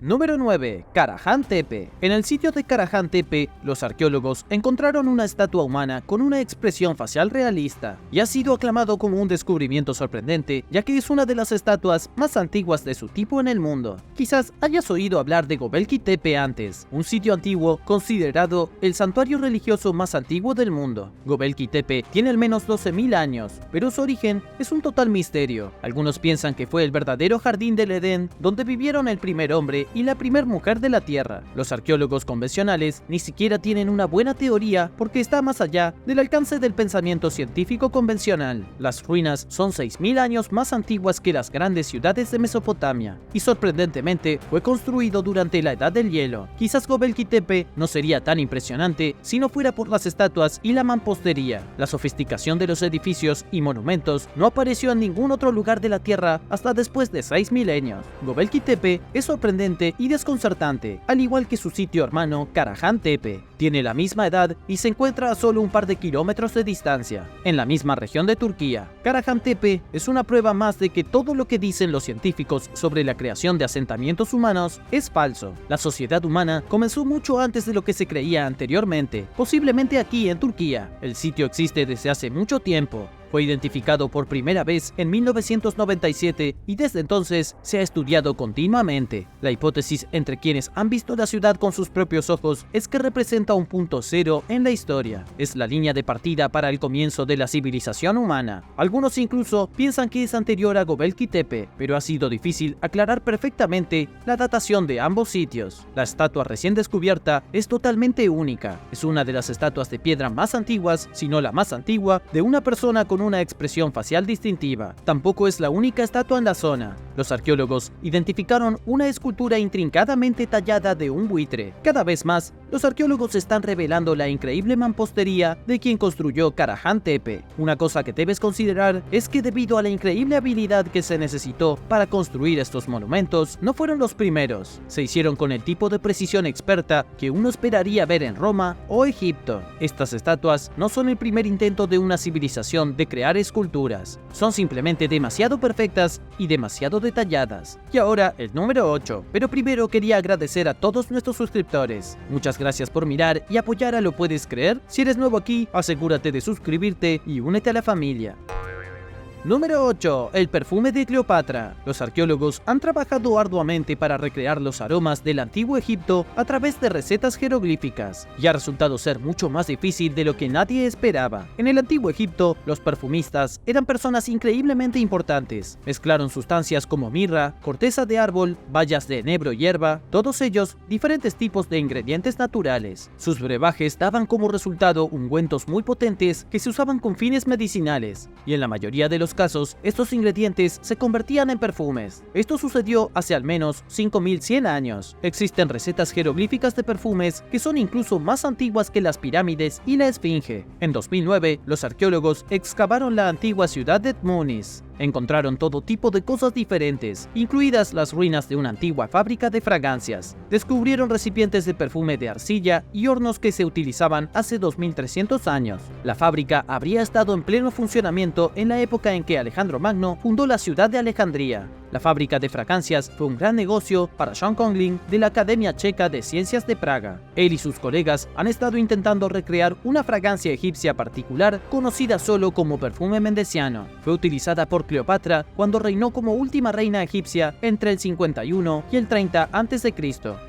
Número 9. Karahan Tepe. En el sitio de Karahan Tepe, los arqueólogos encontraron una estatua humana con una expresión facial realista, y ha sido aclamado como un descubrimiento sorprendente, ya que es una de las estatuas más antiguas de su tipo en el mundo. Quizás hayas oído hablar de Göbekli Tepe antes, un sitio antiguo considerado el santuario religioso más antiguo del mundo. Göbekli Tepe tiene al menos 12.000 años, pero su origen es un total misterio. Algunos piensan que fue el verdadero jardín del Edén, donde vivieron el primer hombre y la primer mujer de la Tierra. Los arqueólogos convencionales ni siquiera tienen una buena teoría porque está más allá del alcance del pensamiento científico convencional. Las ruinas son 6.000 años más antiguas que las grandes ciudades de Mesopotamia, y sorprendentemente fue construido durante la Edad del Hielo. Quizás Göbekli Tepe no sería tan impresionante si no fuera por las estatuas y la mampostería. La sofisticación de los edificios y monumentos no apareció en ningún otro lugar de la Tierra hasta después de 6 milenios. Göbekli Tepe es sorprendente y desconcertante, al igual que su sitio hermano Karahan Tepe. Tiene la misma edad y se encuentra a solo un par de kilómetros de distancia, en la misma región de Turquía. Karahan Tepe es una prueba más de que todo lo que dicen los científicos sobre la creación de asentamientos humanos es falso. La sociedad humana comenzó mucho antes de lo que se creía anteriormente, posiblemente aquí en Turquía. El sitio existe desde hace mucho tiempo. Fue identificado por primera vez en 1997 y desde entonces se ha estudiado continuamente. La hipótesis entre quienes han visto la ciudad con sus propios ojos es que representa un punto cero en la historia. Es la línea de partida para el comienzo de la civilización humana. Algunos incluso piensan que es anterior a Göbekli Tepe, pero ha sido difícil aclarar perfectamente la datación de ambos sitios. La estatua recién descubierta es totalmente única. Es una de las estatuas de piedra más antiguas, si no la más antigua, de una persona con una expresión facial distintiva. Tampoco es la única estatua en la zona. Los arqueólogos identificaron una escultura intrincadamente tallada de un buitre. Cada vez más, los arqueólogos están revelando la increíble mampostería de quien construyó Karahan Tepe. Una cosa que debes considerar es que debido a la increíble habilidad que se necesitó para construir estos monumentos, no fueron los primeros. Se hicieron con el tipo de precisión experta que uno esperaría ver en Roma o Egipto. Estas estatuas no son el primer intento de una civilización de crear esculturas. Son simplemente demasiado perfectas y demasiado detalladas. Y ahora el número 8. Pero primero quería agradecer a todos nuestros suscriptores. Muchas gracias por mirar y apoyar a Lo Puedes Creer. Si eres nuevo aquí, asegúrate de suscribirte y únete a la familia. Número 8. El perfume de Cleopatra. Los arqueólogos han trabajado arduamente para recrear los aromas del antiguo Egipto a través de recetas jeroglíficas, y ha resultado ser mucho más difícil de lo que nadie esperaba. En el antiguo Egipto, los perfumistas eran personas increíblemente importantes. Mezclaron sustancias como mirra, corteza de árbol, bayas de enebro y hierba, todos ellos diferentes tipos de ingredientes naturales. Sus brebajes daban como resultado ungüentos muy potentes que se usaban con fines medicinales, y en la mayoría de los casos, estos ingredientes se convertían en perfumes. Esto sucedió hace al menos 5100 años. Existen recetas jeroglíficas de perfumes que son incluso más antiguas que las pirámides y la Esfinge. En 2009, los arqueólogos excavaron la antigua ciudad de Tmunis. Encontraron todo tipo de cosas diferentes, incluidas las ruinas de una antigua fábrica de fragancias. Descubrieron recipientes de perfume de arcilla y hornos que se utilizaban hace 2300 años. La fábrica habría estado en pleno funcionamiento en la época en que Alejandro Magno fundó la ciudad de Alejandría. La fábrica de fragancias fue un gran negocio para Jan Konglin de la Academia Checa de Ciencias de Praga. Él y sus colegas han estado intentando recrear una fragancia egipcia particular conocida solo como perfume mendesiano. Fue utilizada por Cleopatra cuando reinó como última reina egipcia entre el 51 y el 30 a.C.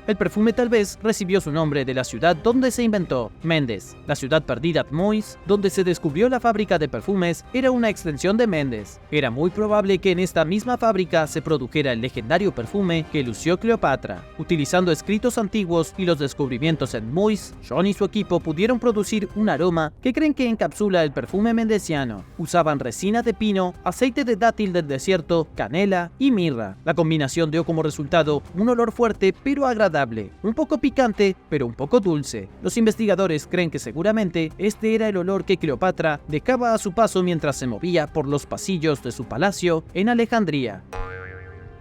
El perfume tal vez recibió su nombre de la ciudad donde se inventó, Mendes. La ciudad perdida Tmuis, donde se descubrió la fábrica de perfumes, era una extensión de Mendes. Era muy probable que en esta misma fábrica se produjera el legendario perfume que lució Cleopatra. Utilizando escritos antiguos y los descubrimientos en Tmuis, John y su equipo pudieron producir un aroma que creen que encapsula el perfume mendesiano. Usaban resina de pino, aceite de dátil del desierto, canela y mirra. La combinación dio como resultado un olor fuerte pero agradable, un poco picante pero un poco dulce. Los investigadores creen que seguramente este era el olor que Cleopatra dejaba a su paso mientras se movía por los pasillos de su palacio en Alejandría.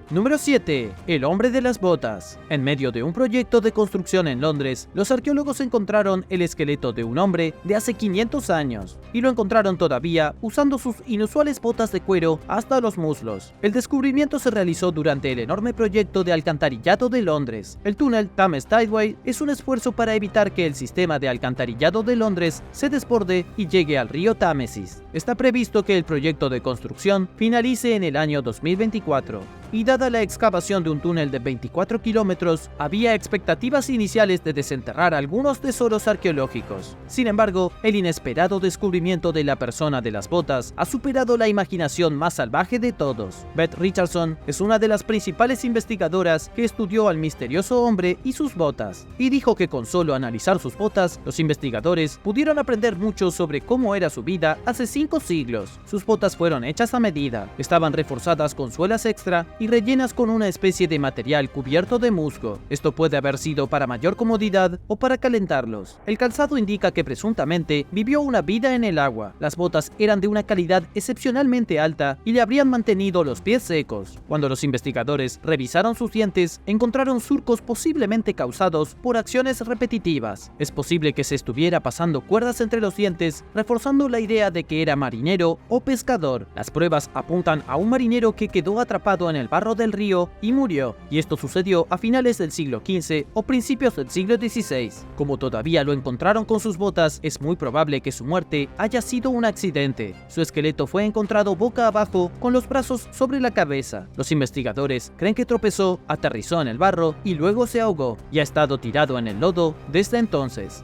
Número 7. El hombre de las botas. En medio de un proyecto de construcción en Londres, los arqueólogos encontraron el esqueleto de un hombre de hace 500 años, y lo encontraron todavía usando sus inusuales botas de cuero hasta los muslos. El descubrimiento se realizó durante el enorme proyecto de alcantarillado de Londres. El túnel Thames Tideway es un esfuerzo para evitar que el sistema de alcantarillado de Londres se desborde y llegue al río Támesis. Está previsto que el proyecto de construcción finalice en el año 2024. Y dada la excavación de un túnel de 24 kilómetros, había expectativas iniciales de desenterrar algunos tesoros arqueológicos. Sin embargo, el inesperado descubrimiento de la persona de las botas ha superado la imaginación más salvaje de todos. Beth Richardson es una de las principales investigadoras que estudió al misterioso hombre y sus botas, y dijo que con solo analizar sus botas, los investigadores pudieron aprender mucho sobre cómo era su vida hace 5 siglos. Sus botas fueron hechas a medida, estaban reforzadas con suelas extra y rellenas con una especie de material cubierto de musgo. Esto puede haber sido para mayor comodidad o para calentarlos. El calzado indica que presuntamente vivió una vida en el agua. Las botas eran de una calidad excepcionalmente alta y le habrían mantenido los pies secos. Cuando los investigadores revisaron sus dientes, encontraron surcos posiblemente causados por acciones repetitivas. Es posible que se estuviera pasando cuerdas entre los dientes, reforzando la idea de que era marinero o pescador. Las pruebas apuntan a un marinero que quedó atrapado en el barro del río y murió, y esto sucedió a finales del siglo XV o principios del siglo XVI. Como todavía lo encontraron con sus botas, es muy probable que su muerte haya sido un accidente. Su esqueleto fue encontrado boca abajo con los brazos sobre la cabeza. Los investigadores creen que tropezó, aterrizó en el barro y luego se ahogó, y ha estado tirado en el lodo desde entonces.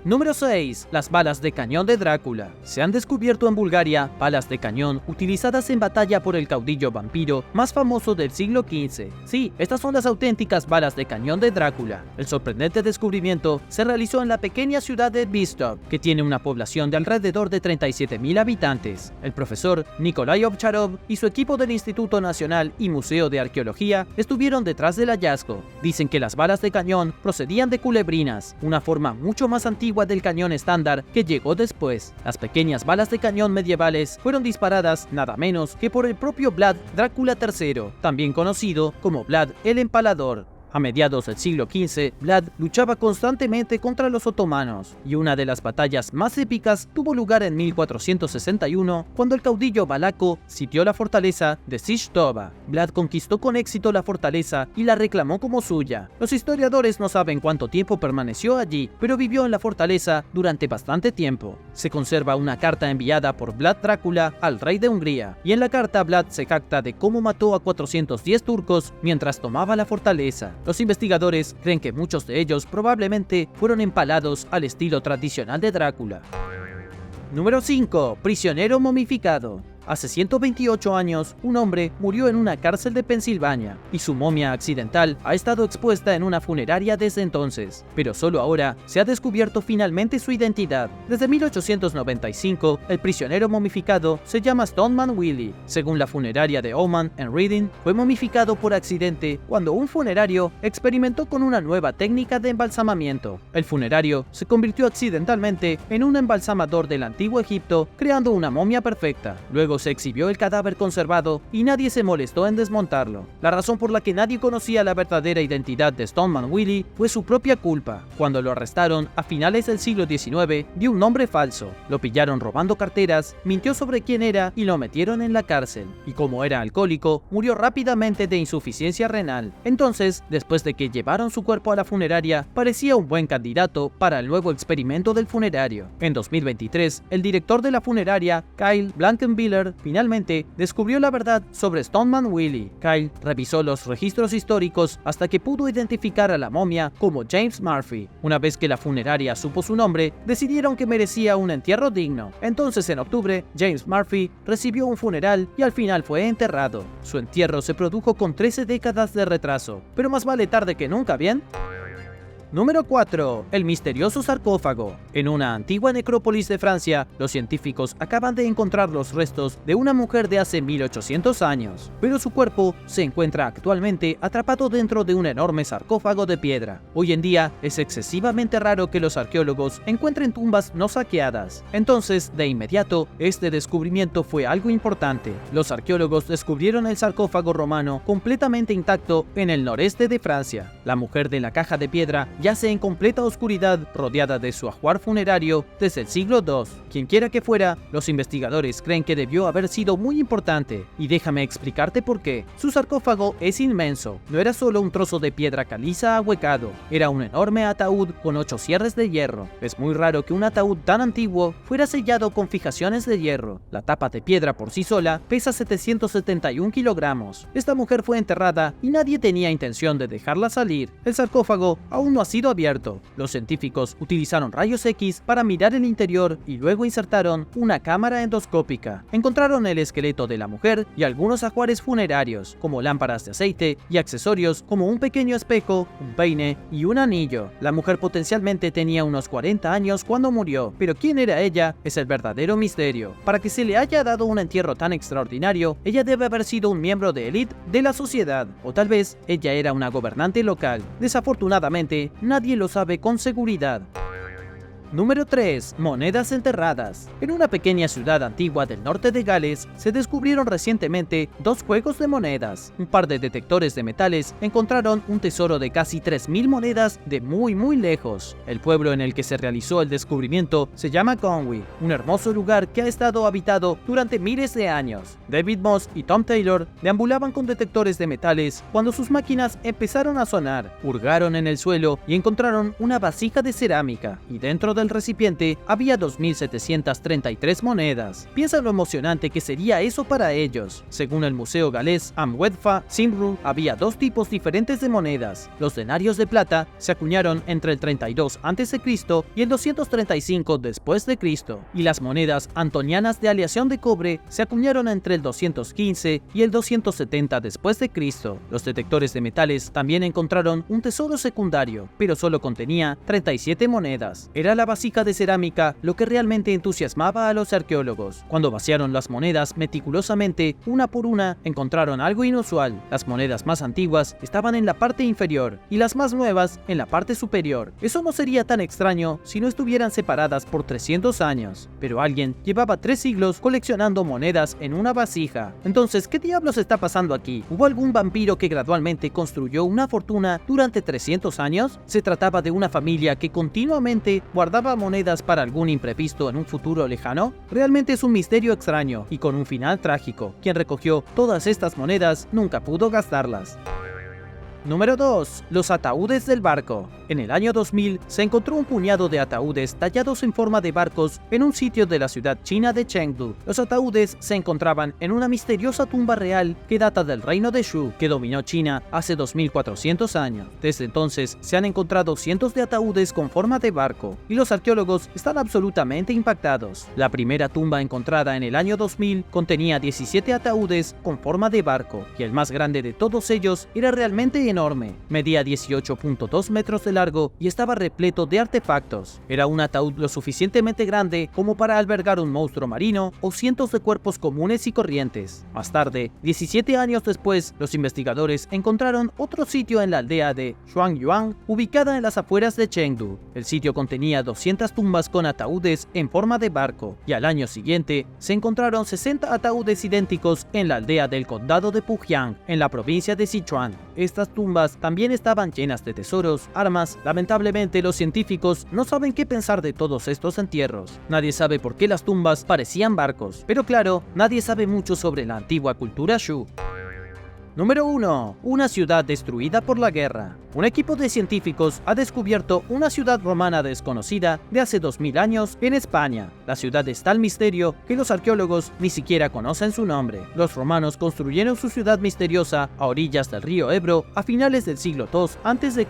Número 6. Las balas de cañón de Drácula. Se han descubierto en Bulgaria balas de cañón utilizadas en batalla por el caudillo vampiro más famoso del siglo XV. Sí, estas son las auténticas balas de cañón de Drácula. El sorprendente descubrimiento se realizó en la pequeña ciudad de Bistov, que tiene una población de alrededor de 37.000 habitantes. El profesor Nikolai Ovcharov y su equipo del Instituto Nacional y Museo de Arqueología estuvieron detrás del hallazgo. Dicen que las balas de cañón procedían de culebrinas, una forma mucho más antigua del cañón estándar que llegó después. Las pequeñas balas de cañón medievales fueron disparadas nada menos que por el propio Vlad Drácula III, también conocido como Vlad el Empalador. A mediados del siglo XV, Vlad luchaba constantemente contra los otomanos, y una de las batallas más épicas tuvo lugar en 1461, cuando el caudillo valaco sitió la fortaleza de Sishtova. Vlad conquistó con éxito la fortaleza y la reclamó como suya. Los historiadores no saben cuánto tiempo permaneció allí, pero vivió en la fortaleza durante bastante tiempo. Se conserva una carta enviada por Vlad Drácula al rey de Hungría, y en la carta Vlad se jacta de cómo mató a 410 turcos mientras tomaba la fortaleza. Los investigadores creen que muchos de ellos probablemente fueron empalados al estilo tradicional de Drácula. Número 5. Prisionero momificado. Hace 128 años, un hombre murió en una cárcel de Pensilvania, y su momia accidental ha estado expuesta en una funeraria desde entonces, pero solo ahora se ha descubierto finalmente su identidad. Desde 1895, el prisionero momificado se llama Stoneman Willie. Según la funeraria de Oman en Reading, fue momificado por accidente cuando un funerario experimentó con una nueva técnica de embalsamamiento. El funerario se convirtió accidentalmente en un embalsamador del antiguo Egipto, creando una momia perfecta. Luego se exhibió el cadáver conservado y nadie se molestó en desmontarlo. La razón por la que nadie conocía la verdadera identidad de Stoneman Willie fue su propia culpa. Cuando lo arrestaron a finales del siglo XIX, dio un nombre falso. Lo pillaron robando carteras, mintió sobre quién era y lo metieron en la cárcel. Y como era alcohólico, murió rápidamente de insuficiencia renal. Entonces, después de que llevaron su cuerpo a la funeraria, parecía un buen candidato para el nuevo experimento del funerario. En 2023, el director de la funeraria, Kyle Blankenbiller, finalmente descubrió la verdad sobre Stoneman Willie. Kyle revisó los registros históricos hasta que pudo identificar a la momia como James Murphy. Una vez que la funeraria supo su nombre, decidieron que merecía un entierro digno. Entonces, en octubre, James Murphy recibió un funeral y al final fue enterrado. Su entierro se produjo con 13 décadas de retraso, pero más vale tarde que nunca, ¿bien? Número 4. El misterioso sarcófago. En una antigua necrópolis de Francia, los científicos acaban de encontrar los restos de una mujer de hace 1800 años, pero su cuerpo se encuentra actualmente atrapado dentro de un enorme sarcófago de piedra. Hoy en día es excesivamente raro que los arqueólogos encuentren tumbas no saqueadas. Entonces, de inmediato, este descubrimiento fue algo importante. Los arqueólogos descubrieron el sarcófago romano completamente intacto en el noreste de Francia. La mujer de la caja de piedra yace en completa oscuridad, rodeada de su ajuar funerario desde el siglo II. Quienquiera que fuera, los investigadores creen que debió haber sido muy importante, y déjame explicarte por qué. Su sarcófago es inmenso. No era solo un trozo de piedra caliza ahuecado, era un enorme ataúd con 8 cierres de hierro. Es muy raro que un ataúd tan antiguo fuera sellado con fijaciones de hierro. La tapa de piedra por sí sola pesa 771 kilogramos. Esta mujer fue enterrada y nadie tenía intención de dejarla salir. El sarcófago aún no ha sido abierto. Los científicos utilizaron rayos X para mirar el interior y luego insertaron una cámara endoscópica. Encontraron el esqueleto de la mujer y algunos ajuares funerarios, como lámparas de aceite y accesorios como un pequeño espejo, un peine y un anillo. La mujer potencialmente tenía unos 40 años cuando murió, pero quién era ella es el verdadero misterio. Para que se le haya dado un entierro tan extraordinario, ella debe haber sido un miembro de élite de la sociedad, o tal vez ella era una gobernante local. Desafortunadamente, nadie lo sabe con seguridad. Número 3. Monedas enterradas. En una pequeña ciudad antigua del norte de Gales, se descubrieron recientemente 2 juegos de monedas. Un par de detectores de metales encontraron un tesoro de casi 3000 monedas de muy lejos. El pueblo en el que se realizó el descubrimiento se llama Conwy, un hermoso lugar que ha estado habitado durante miles de años. David Moss y Tom Taylor deambulaban con detectores de metales cuando sus máquinas empezaron a sonar. Hurgaron en el suelo y encontraron una vasija de cerámica, y dentro del recipiente había 2733 monedas. Piensa lo emocionante que sería eso para ellos. Según el museo galés Amwedfa Cymru, había 2 tipos diferentes de monedas. Los denarios de plata se acuñaron entre el 32 a.C. y el 235 después de Cristo, y las monedas antonianas de aleación de cobre se acuñaron entre el 215 y el 270 después de Cristo. Los detectores de metales también encontraron un tesoro secundario, pero solo contenía 37 monedas. Era la vasija de cerámica lo que realmente entusiasmaba a los arqueólogos. Cuando vaciaron las monedas meticulosamente, una por una, encontraron algo inusual. Las monedas más antiguas estaban en la parte inferior y las más nuevas en la parte superior. Eso no sería tan extraño si no estuvieran separadas por 300 años. Pero alguien llevaba 3 siglos coleccionando monedas en una vasija. Entonces, ¿qué diablos está pasando aquí? ¿Hubo algún vampiro que gradualmente construyó una fortuna durante 300 años? ¿Se trataba de una familia que continuamente guardaba monedas para algún imprevisto en un futuro lejano? Realmente es un misterio extraño y con un final trágico. Quien recogió todas estas monedas nunca pudo gastarlas. Número 2. Los ataúdes del barco. En el año 2000 se encontró un puñado de ataúdes tallados en forma de barcos en un sitio de la ciudad china de Chengdu. Los ataúdes se encontraban en una misteriosa tumba real que data del reino de Shu, que dominó China hace 2400 años. Desde entonces se han encontrado cientos de ataúdes con forma de barco, y los arqueólogos están absolutamente impactados. La primera tumba encontrada en el año 2000 contenía 17 ataúdes con forma de barco, y el más grande de todos ellos era realmente enorme. Medía 18.2 metros de largo y estaba repleto de artefactos. Era un ataúd lo suficientemente grande como para albergar un monstruo marino o cientos de cuerpos comunes y corrientes. Más tarde, 17 años después, los investigadores encontraron otro sitio en la aldea de Shuangyuan, ubicada en las afueras de Chengdu. El sitio contenía 200 tumbas con ataúdes en forma de barco, y al año siguiente se encontraron 60 ataúdes idénticos en la aldea del condado de Pujiang, en la provincia de Sichuan. Estas tumbas también estaban llenas de tesoros, armas. Lamentablemente, los científicos no saben qué pensar de todos estos entierros. Nadie sabe por qué las tumbas parecían barcos, pero claro, nadie sabe mucho sobre la antigua cultura Shu. Número 1. Una ciudad destruida por la guerra. Un equipo de científicos ha descubierto una ciudad romana desconocida de hace 2000 años en España. La ciudad es tal misterio que los arqueólogos ni siquiera conocen su nombre. Los romanos construyeron su ciudad misteriosa a orillas del río Ebro a finales del siglo II a.C.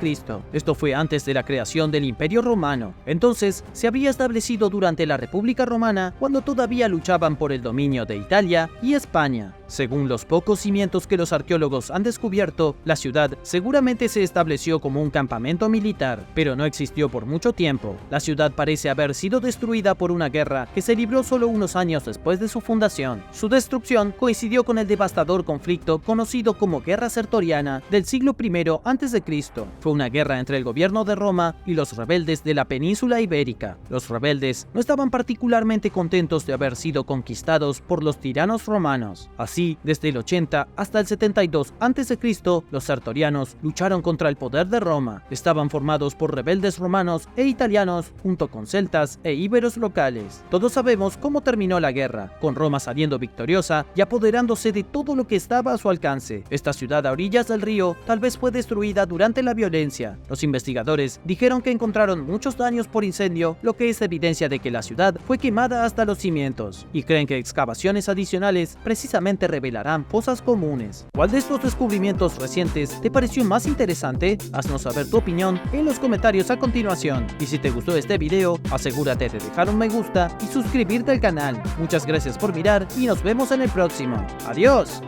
Esto fue antes de la creación del Imperio Romano. Entonces, se había establecido durante la República Romana, cuando todavía luchaban por el dominio de Italia y España. Según los pocos cimientos que los arqueólogos arqueólogos han descubierto, la ciudad seguramente se estableció como un campamento militar, pero no existió por mucho tiempo. La ciudad parece haber sido destruida por una guerra que se libró solo unos años después de su fundación. Su destrucción coincidió con el devastador conflicto conocido como Guerra Sertoriana del siglo I a.C. Fue una guerra entre el gobierno de Roma y los rebeldes de la península ibérica. Los rebeldes no estaban particularmente contentos de haber sido conquistados por los tiranos romanos. Así, desde el 80 hasta el 72 a.C., los sertorianos lucharon contra el poder de Roma. Estaban formados por rebeldes romanos e italianos, junto con celtas e íberos locales. Todos sabemos cómo terminó la guerra, con Roma saliendo victoriosa y apoderándose de todo lo que estaba a su alcance. Esta ciudad a orillas del río tal vez fue destruida durante la violencia. Los investigadores dijeron que encontraron muchos daños por incendio, lo que es evidencia de que la ciudad fue quemada hasta los cimientos, y creen que excavaciones adicionales precisamente revelarán fosas comunes. ¿Cuál de estos descubrimientos recientes te pareció más interesante? Haznos saber tu opinión en los comentarios a continuación. Y si te gustó este video, asegúrate de dejar un me gusta y suscribirte al canal. Muchas gracias por mirar y nos vemos en el próximo. ¡Adiós!